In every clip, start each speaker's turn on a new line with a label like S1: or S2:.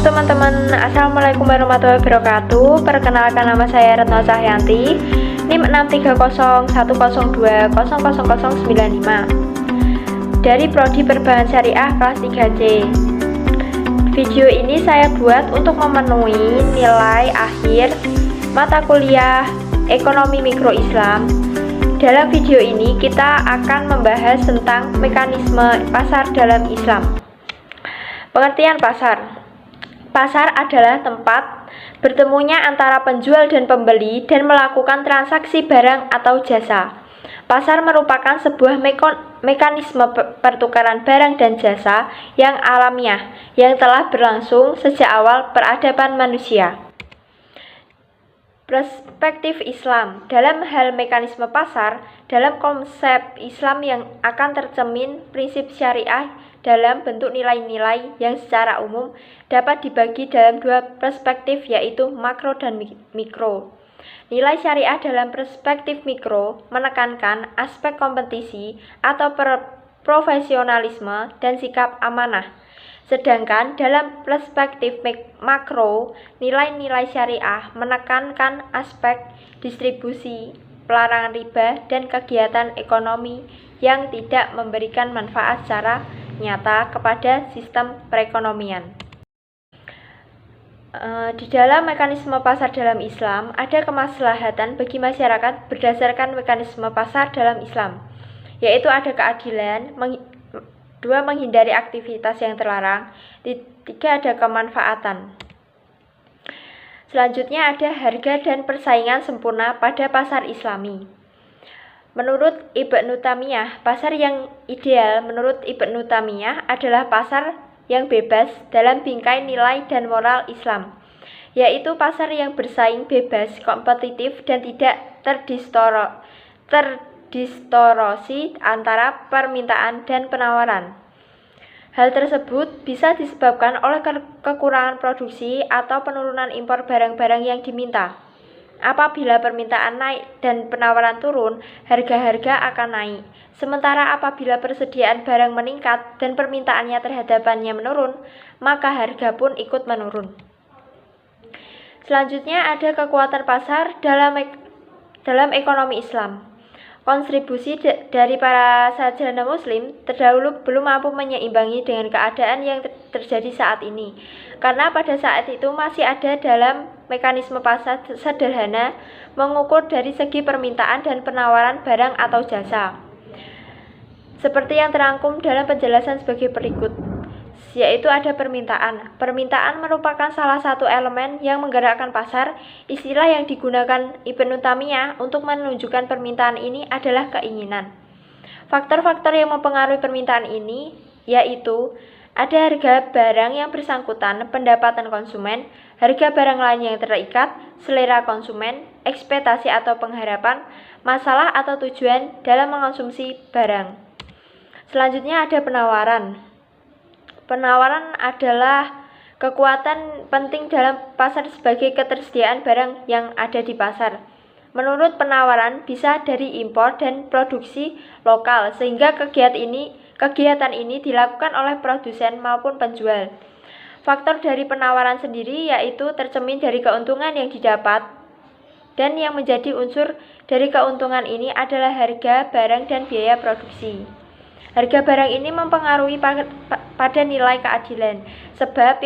S1: teman-teman, assalamualaikum warahmatullahi wabarakatuh. Perkenalkan, nama saya Retno Cahyanti, NIM 63010200095 dari Prodi Perbankan Syariah kelas 3C. Video ini saya buat untuk memenuhi nilai akhir mata kuliah Ekonomi Mikro Islam. Dalam video ini kita akan membahas tentang mekanisme pasar dalam Islam. Pengertian pasar. Pasar adalah tempat bertemunya antara penjual dan pembeli dan melakukan transaksi barang atau jasa. Pasar merupakan sebuah mekanisme pertukaran barang dan jasa yang alamiah yang telah berlangsung sejak awal peradaban manusia. Perspektif Islam dalam hal mekanisme pasar, dalam konsep Islam yang akan tercermin prinsip syariah dalam bentuk nilai-nilai yang secara umum dapat dibagi dalam dua perspektif, yaitu makro dan mikro. Nilai syariah dalam perspektif mikro menekankan aspek kompetisi atau profesionalisme dan sikap amanah. Sedangkan dalam perspektif makro, nilai-nilai syariah menekankan aspek distribusi, pelarangan riba, dan kegiatan ekonomi yang tidak memberikan manfaat secara nyata kepada sistem perekonomian. Di dalam mekanisme pasar dalam Islam, ada kemaslahatan bagi masyarakat berdasarkan mekanisme pasar dalam Islam, yaitu ada keadilan, dua, menghindari aktivitas yang terlarang, tiga, ada kemanfaatan. Selanjutnya ada harga dan persaingan sempurna pada pasar Islami. Menurut Ibnu Taimiyah, pasar yang ideal menurut Ibnu Taimiyah adalah pasar yang bebas dalam bingkai nilai dan moral Islam, yaitu pasar yang bersaing bebas, kompetitif, dan tidak terdistorsi antara permintaan dan penawaran. Hal tersebut bisa disebabkan oleh kekurangan produksi atau penurunan impor barang-barang yang diminta. Apabila permintaan naik dan penawaran turun, harga-harga akan naik. Sementara apabila persediaan barang meningkat dan permintaannya terhadapnya menurun, maka harga pun ikut menurun. Selanjutnya ada kekuatan pasar dalam ekonomi Islam. Kontribusi dari para sarjana muslim terdahulu belum mampu menyeimbangi dengan keadaan yang terjadi saat ini, karena pada saat itu masih ada dalam mekanisme pasar sederhana mengukur dari segi permintaan dan penawaran barang atau jasa. Seperti yang terangkum dalam penjelasan sebagai berikut, yaitu ada permintaan. Permintaan merupakan salah satu elemen yang menggerakkan pasar. Istilah yang digunakan Ibnu Taimiyah untuk menunjukkan permintaan ini adalah keinginan. Faktor-faktor yang mempengaruhi permintaan ini yaitu ada harga barang yang bersangkutan, pendapatan konsumen, harga barang lain yang terikat, selera konsumen, ekspektasi atau pengharapan, masalah atau tujuan dalam mengonsumsi barang. Selanjutnya ada penawaran. Penawaran adalah kekuatan penting dalam pasar sebagai ketersediaan barang yang ada di pasar. Menurut penawaran bisa dari impor dan produksi lokal, sehingga kegiatan ini dilakukan oleh produsen maupun penjual. Faktor dari penawaran sendiri yaitu tercermin dari keuntungan yang didapat, dan yang menjadi unsur dari keuntungan ini adalah harga barang dan biaya produksi. Harga barang ini mempengaruhi pada nilai keadilan, sebab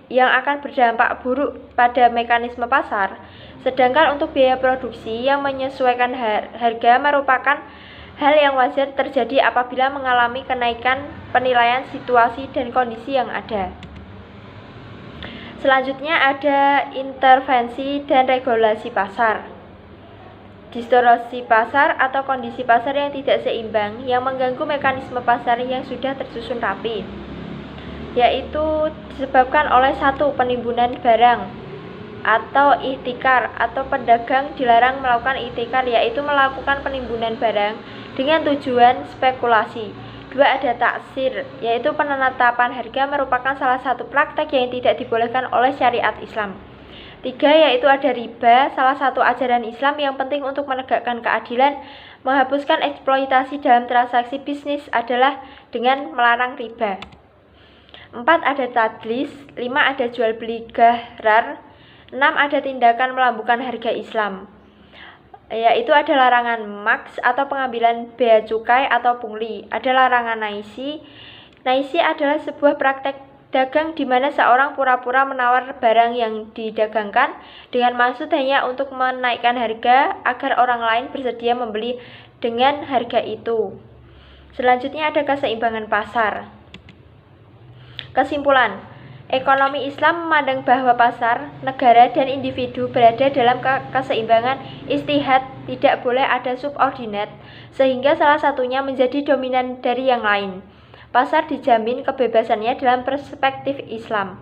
S1: yang akan berdampak buruk pada mekanisme pasar. Sedangkan untuk biaya produksi yang menyesuaikan harga merupakan hal yang wajar terjadi apabila mengalami kenaikan penilaian situasi dan kondisi yang ada. Selanjutnya ada intervensi dan regulasi pasar. Distorsi pasar atau kondisi pasar yang tidak seimbang yang mengganggu mekanisme pasar yang sudah tersusun rapi, yaitu disebabkan oleh satu, penimbunan barang atau ihtikar, atau pedagang dilarang melakukan ihtikar, yaitu melakukan penimbunan barang dengan tujuan spekulasi. Dua, ada taksir, yaitu penetapan harga merupakan salah satu praktek yang tidak dibolehkan oleh syariat Islam. Tiga, yaitu ada riba, salah satu ajaran Islam yang penting untuk menegakkan keadilan, menghapuskan eksploitasi dalam transaksi bisnis adalah dengan melarang riba. 4 ada tadlis, 5 ada jual beli gharar, 6 ada tindakan melambungkan harga Islam, yaitu ada larangan maks atau pengambilan bea cukai atau pungli, ada larangan naisi. Naisi adalah sebuah praktek dagang di mana seorang pura-pura menawar barang yang didagangkan dengan maksud hanya untuk menaikkan harga agar orang lain bersedia membeli dengan harga itu. Selanjutnya ada keseimbangan pasar. Kesimpulan, ekonomi Islam memandang bahwa pasar, negara, dan individu berada dalam keseimbangan istihad, tidak boleh ada subordinat, sehingga salah satunya menjadi dominan dari yang lain. Pasar dijamin kebebasannya dalam perspektif Islam.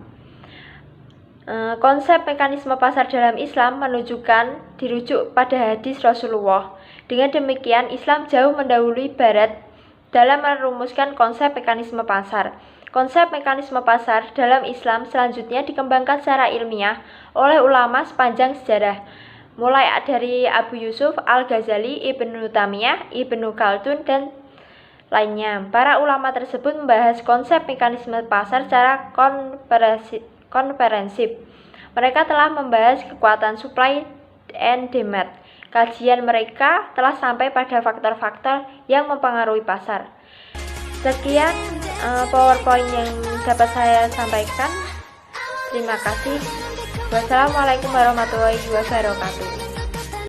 S1: Konsep mekanisme pasar dalam Islam menunjukkan dirujuk pada hadis Rasulullah. Dengan demikian, Islam jauh mendahului Barat dalam merumuskan konsep mekanisme pasar. Konsep mekanisme pasar dalam Islam selanjutnya dikembangkan secara ilmiah oleh ulama sepanjang sejarah, mulai dari Abu Yusuf Al-Ghazali, Ibnu Taimiyah, Ibnu Khaldun, dan lainnya. Para ulama tersebut membahas konsep mekanisme pasar secara komprehensif. Mereka telah membahas kekuatan supply and demand. Kajian mereka telah sampai pada faktor-faktor yang mempengaruhi pasar. Sekian PowerPoint yang dapat saya sampaikan. Terima kasih. Wassalamualaikum warahmatullahi wabarakatuh.